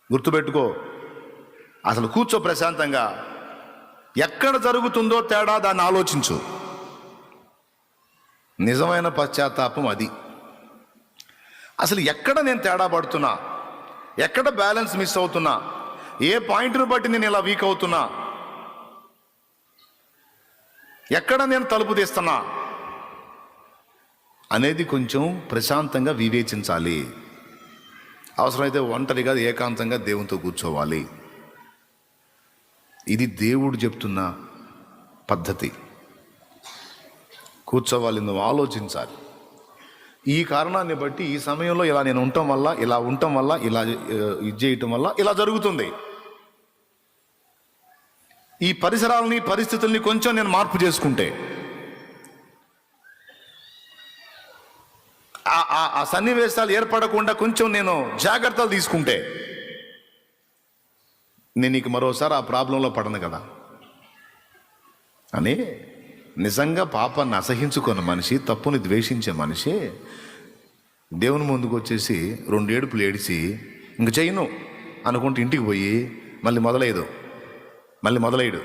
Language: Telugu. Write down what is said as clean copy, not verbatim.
గుర్తుపెట్టుకో. అసలు కూర్చో ప్రశాంతంగా. ఎక్కడ జరుగుతుందో తేడా, దాన్ని ఆలోచించు. నిజమైన పశ్చాత్తాపం అది. అసలు ఎక్కడ నేను తేడా పడుతున్నా, ఎక్కడ బ్యాలెన్స్ మిస్ అవుతున్నా, ఏ పాయింట్ను బట్టి నేను ఇలా వీక్ అవుతున్నా, ఎక్కడ నేను తలుపు తీస్తున్నా అనేది కొంచెం ప్రశాంతంగా వివేచించాలి. అవసరమైతే ఒంటరిగా ఏకాంతంగా దేవునితో కూర్చోవాలి. ఇది దేవుడు చెప్తున్న పద్ధతి. కూర్చోవాలి, నువ్వు ఆలోచించాలి. ఈ కారణాన్ని బట్టి ఈ సమయంలో ఇలా నేను ఉండటం వల్ల, ఇలా ఉండటం వల్ల, ఇలా ఇది చేయటం వల్ల ఇలా జరుగుతుంది. ఈ పరిసరాలని, పరిస్థితుల్ని కొంచెం నేను మార్పు చేసుకుంటే, ఆ సన్నివేశాలు ఏర్పడకుండా కొంచెం నేను జాగ్రత్తలు తీసుకుంటే, నేను నీకు మరోసారి ఆ ప్రాబ్లంలో పడను కదా అని. నిజంగా పాపాన్ని అసహించుకున్న మనిషి, తప్పుని ద్వేషించే మనిషి దేవుని ముందుకు వచ్చేసి 2 ఏడుపులు ఏడిచి ఇంక చేయను అనుకుంటూ ఇంటికి పోయి మళ్ళీ మొదలయ్యడు.